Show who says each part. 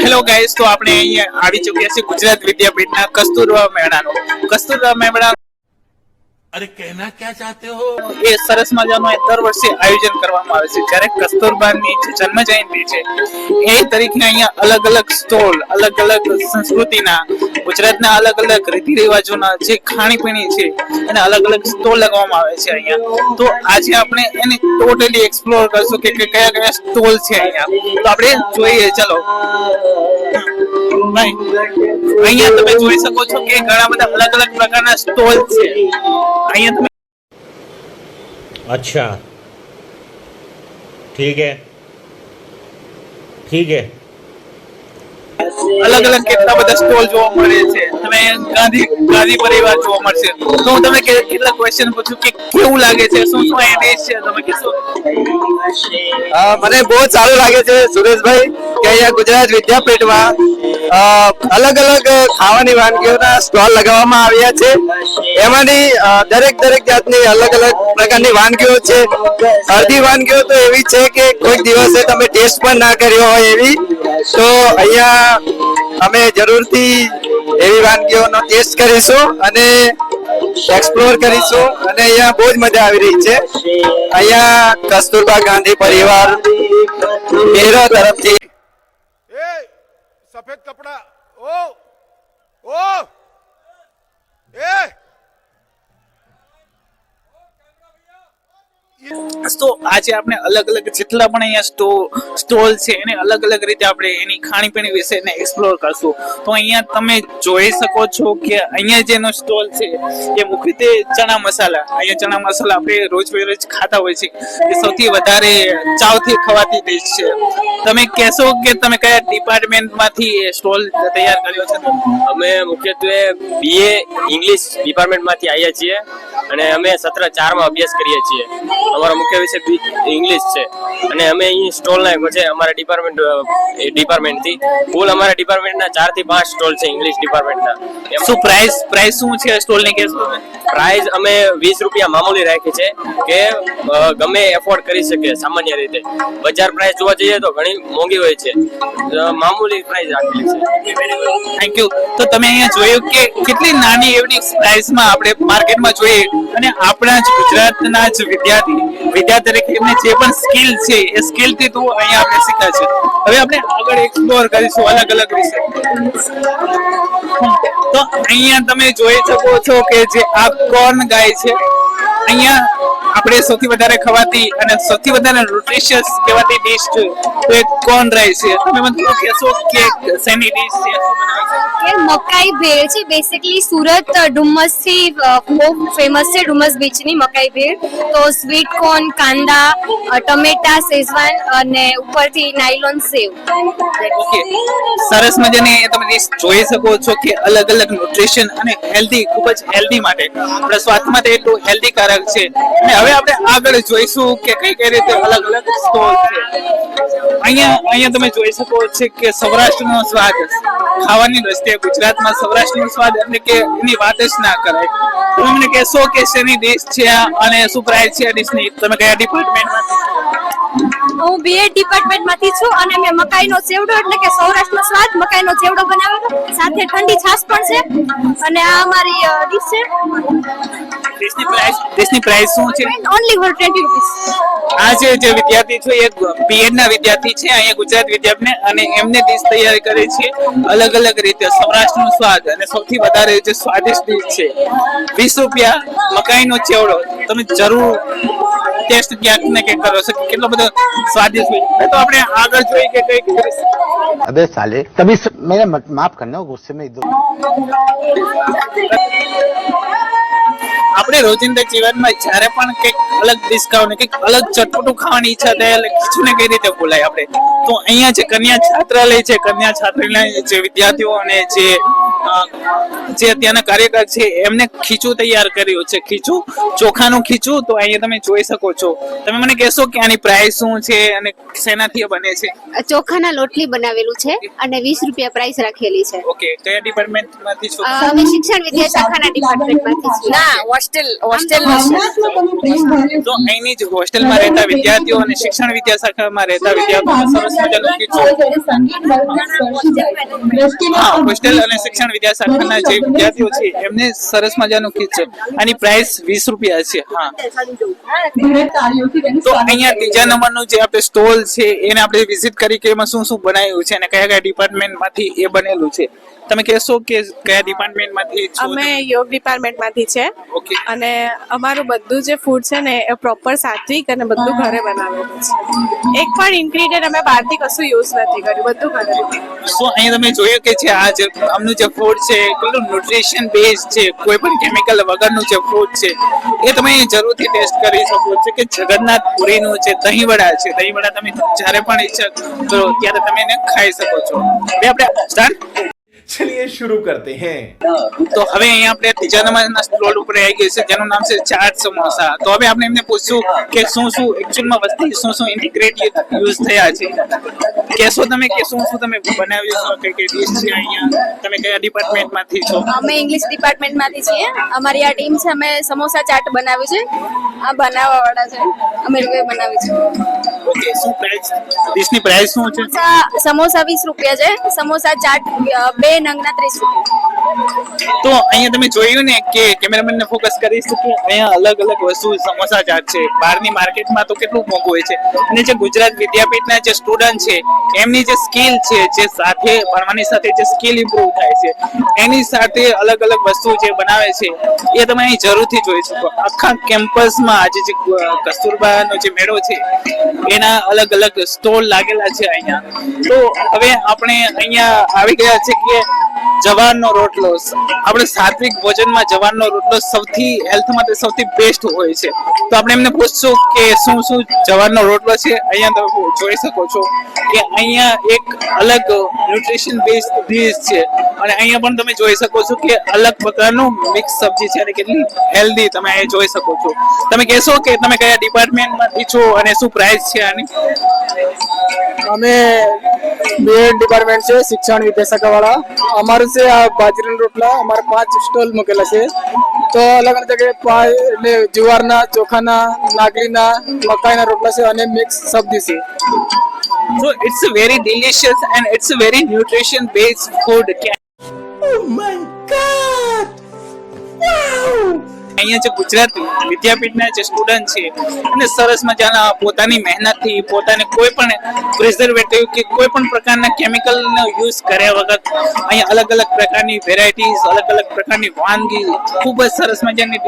Speaker 1: Hello guys, તો આપણે અહીંયા આવી ચૂક્યા છીએ ગુજરાત વિદ્યાપીઠના કસ્તુરબા મેળાનો. કસ્તુરબા મેળા
Speaker 2: अरे कहना क्या चाहते हो?
Speaker 1: એ સરસ મજાનું દર વર્ષે આયોજન કરવામાં આવે છે. જ્યારે કસ્તુરબાની જે જન્મ જયંતિ છે એ તરીકે અહીંયા અલગ અલગ સ્ટોલ, અલગ અલગ સંસ્કૃતિના, ગુજરાતના અલગ અલગ રીતિ રિવાજોના જે ખાણીપીણી છે એને અલગ અલગ સ્ટોલ લગાવવામાં આવે છે અહીંયા. તો આજે આપણે એને ટોટલી એક્સપ્લોર કરશું કે કયા કયા સ્ટોલ છે અહીંયા. તો આપણે જોઈએ. ચલો ભાઈ, અહીંયા તમે જોઈ શકો છો કે ઘણા બધા અલગ અલગ પ્રકારના સ્ટોલ છે. અહીંયા તમે
Speaker 2: अच्छा ठीक है ठीक है
Speaker 1: અલગ અલગ કેટલા બધા સ્ટોલ જોવા મળે છે. તમે ગાંધી પરિવાર જોવા મળશે. તો હું તમને કેટલા ક્વેશ્ચન પૂછું કે કેવું લાગે છે, શું શું અહીંયા ડિશ છે, તમે કહેશો?
Speaker 3: મને બહુ સારું લાગે છે સુરેશભાઈ કે અહીંયા ગુજરાત વિદ્યાપીઠમાં અલગ અલગ ખાવાની વાનગીઓના સ્ટોલ લગાવવામાં આવ્યા છે. એમાંની દરેક જાતની અલગ અલગ પ્રકારની વાનગીઓ છે. અડધી વાનગીઓ તો એવી છે કે કોઈક દિવસે તમે ટેસ્ટ પણ ના કર્યો હોય એવી. તો અહીંયા અમે જરૂરથી એવી વાનગીઓનો ટેસ્ટ કરીશું અને એક્સપ્લોર કરીશું. અને અહીંયા બહુ જ મજા આવી રહી છે. અહીંયા કસ્તુરબા ગાંધી પરિવાર મેરા તરફથી
Speaker 4: सफेद कपड़ा ओ ए
Speaker 1: તો આજે આપણે અલગ અલગ જેટલા પણ અહીંયા સ્ટોલ છે એને અલગ અલગ રીતે આપણે એની ખાણીપીણી વિશે એક્સપ્લોર કરશું. તો અહીંયા તમે જોઈ શકો છો કે અહીંયા જેનો સ્ટોલ છે એ મુખ્યત્વે ચણા મસાલા. અહીંયા ચણા મસાલા આપણે રોજ ખાતા હોય છે એ સૌથી વધારે ચાવથી ખવાતી ડિશ છે. તમે કહેશો કે તમે કયા ડિપાર્ટમેન્ટમાંથી સ્ટોલ તૈયાર કર્યો છે?
Speaker 5: અમે મુખ્યત્વે બીએ ઇંગ્લિશ ડિપાર્ટમેન્ટમાંથી આવ્યા છીએ અને અમે સત્ર 4 માં અભ્યાસ કરીએ છીએ. અમારો મુખ્ય વિષય ઇંગ્લિશ છે અને અમે અહીં સ્ટોલ નાખ્યો છે અમારા ડિપાર્ટમેન્ટથી. કુલ અમારા ડિપાર્ટમેન્ટના 4 થી 5 સ્ટોલ છે ઇંગ્લિશ ડિપાર્ટમેન્ટના.
Speaker 1: શું પ્રાઇસ શું છે સ્ટોલની? કહેશો?
Speaker 5: પ્રાઇસ અમે 20 રૂપિયા મામૂલી રાખી છે કે ગમે એફોર્ડ કરી શકે. સામાન્ય રીતે બજાર પ્રાઇસ જોવા જઈએ તો ઘણી મોંઘી હોય છે, મામૂલી પ્રાઇસ રાખેલી છે.
Speaker 1: Thank you. તો તમે અહીંયા જોયું કે કેટલી નાની એવડી પ્રાઇસમાં આપણે માર્કેટમાં જોઈએ અને આપણા જ ગુજરાતના જ વિદ્યાર્થી તરીકે એમને જે પણ સ્કિલ છે એ સ્કિલ થી તો અહીંયા આપણે શીખ્યા છે. હવે આપણે આગળ એક્સપ્લોર કરીશું અલગ અલગ વિશે. તો અહીંયા તમે જોઈ શકો છો કે જે આ કોર્ન ગાય છે, અહીંયા આપણે સૌથી વધારે ખવાતી અને સૌથી વધારે ન્યુટ્રિશિયસ કહેવાતી ડીશ છે તો એ કોર્ન રાઈસ છે. તમે મને થોડું કહેશો કે શેની ડીશ છે, શું બનાવે છે?
Speaker 6: એ મકાઈ ભેળ છે. બેસિકલી સુરત ડુમસ થી બહુ ફેમસ છે, ડુમસ બીચ ની મકાઈ ભેળ. તો સ્વીટ કોર્ન, કાંદા, ટમેટા, શેઝવાન અને ઉપરથી નાયલોન સેવ.
Speaker 1: ઓકે, સરસ મજાની તમે ડીશ જોઈ શકો છો કે અલગ અલગ ન્યુટ્રિશન અને હેલ્ધી, ખૂબ જ હેલ્ધી માટે આપણા સ્વાસ્થ્ય માટે એટલું હેલ્ધીકારક છે. અને હવે આપણે આગળ જોઈશું કે કઈ રીતે અલગ અલગ સ્ટોલ છે. અહીંયા તમે જોઈ શકો છો કે સૌરાષ્ટ્રનો સ્વાદ ખાવાની દ્રષ્ટિએ ગુજરાતમાં સૌરાષ્ટ્રનો સ્વાદ એટલે કે એની વાત જ ના કરાય. તમે મને કહેશો કે શેની ડીશ છે અને શું પ્રાઇસ છે આ ડીશની? તમે કયા ડિપાર્ટમેન્ટમાંથી?
Speaker 6: હું બીએ ડિપાર્ટમેન્ટમાંથી છું અને મેં મકાઈનો ચેવડો એટલે કે સૌરાષ્ટ્રનો સ્વાદ મકાઈનો ચેવડો બનાવેલો, સાથે ઠંડી છાશ પણ છે અને આ અમારી ડીશ છે.
Speaker 1: ડીશની પ્રાઇસ શું છે?
Speaker 6: Only four 20 rupees.
Speaker 1: આ જે વિદ્યાર્થી છે એ બીએડ ના વિદ્યાર્થી છે અહીંયા ગુજરાત વિદ્યાપીઠ અને એમને ડીશ તૈયાર કરે છે અલગ અલગ રીતે સૌરાષ્ટ્રનો સ્વાદ અને સૌથી વધારે જે સ્વાદિષ્ટ ડીશ છે 20 રૂપિયા મકાઈનો ચેવડો. તમે જરૂર ટેસ્ટ ક્યાંક ને ક્યાંક કરો છો કેટલો બધો સ્વાદિષ્ટ હોય. તો આપણે આગળ જોઈએ કે કઈ
Speaker 7: अबे साले तभी मेरे माफ करना गुस्से में इधर
Speaker 1: આપણે રોજિંદા જીવનમાં જ્યારે પણ કંઈક અલગ ડિશ ખાવાની, કંઈક અલગ ચટપટું ખાવાની ઈચ્છા થાય એટલે ખીચુને કઈ રીતે ભૂલાય આપણે. તો અહીંયા જે કન્યા છાત્રાલય છે, કન્યા છાત્રાલય જે વિદ્યાર્થીઓ અને જે જે ત્યાંના કાર્યકર છે એમને ખીચું તૈયાર કર્યું છે, ખીચું ચોખાનું ખીચું. તો અહીંયા તમે જોઈ શકો છો. તમે મને કહેશો કે આની પ્રાઇસ શું છે અને શેનાથી એ બને છે?
Speaker 8: ચોખાના લોટલી બનાવેલું છે અને 20 રૂપિયા પ્રાઇસ રાખેલી છે.
Speaker 1: ઓકે, કયા ડિપાર્ટમેન્ટમાંથી છો?
Speaker 8: અમે શિક્ષણ વિદ્યા શાખાના ડિપાર્ટમેન્ટમાંથી છીએ.
Speaker 6: ના હોસ્ટેલ
Speaker 1: તો અહીંની જ હોસ્ટેલમાં રહેતા વિદ્યાર્થીઓ અને શિક્ષણ વિદ્યા શાખામાં રહેતા વિદ્યાર્થીઓ સરસ મજાનું ખીચું. હા, હોસ્ટેલ અને શિક્ષણ વિદ્યા શાખાના જે વિદ્યાર્થીઓ છે એમને સરસ મજાનું ખીચું. આની પ્રાઇસ 20 રૂપિયા છે. હા, તો અહીંયા ત્રીજા નંબરનું જે આપણે સ્ટોલ છે એને આપણે વિઝિટ કરી કે એમાં શું શું બનાવ્યું છે અને કયા કયા ડિપાર્ટમેન્ટમાંથી એ બનેલું છે. તમે કહેશો કે કયા ડિપાર્ટમેન્ટમાંથી છો?
Speaker 9: અમે યોગ ડિપાર્ટમેન્ટમાંથી છે
Speaker 1: ઓકે.
Speaker 9: અને અમારું બધું જે ફૂડ છે ને એ પ્રોપર સાત્વિક અને બધું ઘરે બનાવેલું છે. એક પણ ઇન્ગ્રીડિયન્ટ અમે બહારથી કશું યુઝ નથી કર્યું, બધું ઘરે.
Speaker 1: સો અહીંયા તમે જોયું કે જે આ જે આમનું જે ફૂડ છે કેટલું ન્યુટ્રિશન બેઝ છે, કોઈ પણ કેમિકલ વગરનું જે ફૂડ છે એ તમે જરૂરથી ટેસ્ટ કરી શકો છો. કે જગન્નાથ પુરીનું જે દહીંવડા છે, દહીંવડા તમે જ્યારે પણ ઈચ્છા કરો ત્યારે તમે એને ખાઈ શકો છો. હવે આપણે સ્ટાર્ટ.
Speaker 2: चलिए शुरू करते हैं.
Speaker 1: તો હવે અહીંયા આપણે ત્રીજા નંબરના સ્ટોલ ઉપર આવી ગઈ છે જેનું નામ છે ચાટ સમોસા. તો હવે આપણે એમને પૂછશું કે શું શું એકચ્યુઅલમાં વસ્તુ શું શું ઇન્ટિગ્રેટ યુઝ થયા છે. કહેશો તમે કે શું શું તમે બનાવ્યું છો, કઈ કઈ ડીશ છે અહીંયા? તમે કયા ડિપાર્ટમેન્ટમાંથી છો?
Speaker 6: અમે ઇંગ્લિશ ડિપાર્ટમેન્ટમાંથી છીએ. અમારી આ ટીમ છે, અમે સમોસા ચાટ બનાવ્યું છે. આ બનાવવાવાળા છે, અમે લોકોએ બનાવ્યું છે.
Speaker 1: ઓકે, શું પ્રાઇસ ડીશની પ્રાઇસ શું છે?
Speaker 6: સમોસા 20 રૂપિયા છે, સમોસા ચાટ 2 નંગના 30 રૂપિયા.
Speaker 1: તો અહીંયા તમે જોયું ને કે કેમેરામેનને ફોકસ કરીશ કે અહીંયા અલગ અલગ વસ્તુ સમોસા ચાટ છે. બહારની માર્કેટમાં તો કેટલું મોંઘું હોય છે. અને જે ગુજરાત વિદ્યાપીઠના જે સ્ટુડન્ટ છે એમની જે સ્કિલ છે, જે સાથે ભણવાની સાથે જે સ્કિલ ઇમ્પ્રુવ થાય છે એની સાથે અલગ અલગ વસ્તુ જે બનાવે છે એ તમે અહીં જરૂરથી જોઈ શકો. આખા કેમ્પસમાં આજે જે કસ્તુરબાનો જે મેળો છે એના અલગ અલગ સ્ટોલ લાગેલા છે અહીંયા. તો હવે આપણે અહીંયા આવી ગયા છે કે જવારનો રોટલો. આપણે સાત્વિક ભોજનમાં જવારનો રોટલો સૌથી હેલ્થ માટે સૌથી બેસ્ટ હોય છે. તો આપણે એમને પૂછશું કે શું શું જવારનો રોટલો છે. અહીંયા તમે જોઈ શકો છો કે અહીંયા એક અલગ ન્યુટ્રિશન બેઝડ ડીશ છે અને અહીંયા પણ તમે જોઈ શકો છો કે અલગ પ્રકારનું મિક્સ સબ્જી છે અને કેટલી હેલ્ધી તમે અહીંયા જોઈ શકો છો. તમે કહેશો કે તમે કયા ડિપાર્ટમેન્ટમાંથી છો અને શું પ્રાઇસ છે આની?
Speaker 3: અમે બીએડ ડિપાર્ટમેન્ટ છે, શિક્ષણ વિદ્યા શાખા વાળા. અમારું છે આ બાજરાના રોટલા. અમારે 5 સ્ટોલ મૂકેલા છે. તો અલગ અલગ જગ્યાએ એટલે જુવારના, ચોખાના, નાગલીના, મકાઈના રોટલા છે અને મિક્સ સબ્જી છે.
Speaker 1: So it's a very delicious and it's a very nutrition based food. Oh my god! Wow! અહીંયા જે ગુજરાત વિદ્યાપીઠના જે સ્ટુડન્ટ છે અને સરસ મજાના પોતાની મહેનતથી પોતાને કોઈ પણ પ્રિઝર્વેટિવ કે કોઈ પણ પ્રકારના કેમિકલનો યુઝ કર્યા વગર અહીંયા અલગ અલગ પ્રકારની વેરાયટીઝ, અલગ અલગ પ્રકારની વાનગી ખૂબ જ સરસ મજાની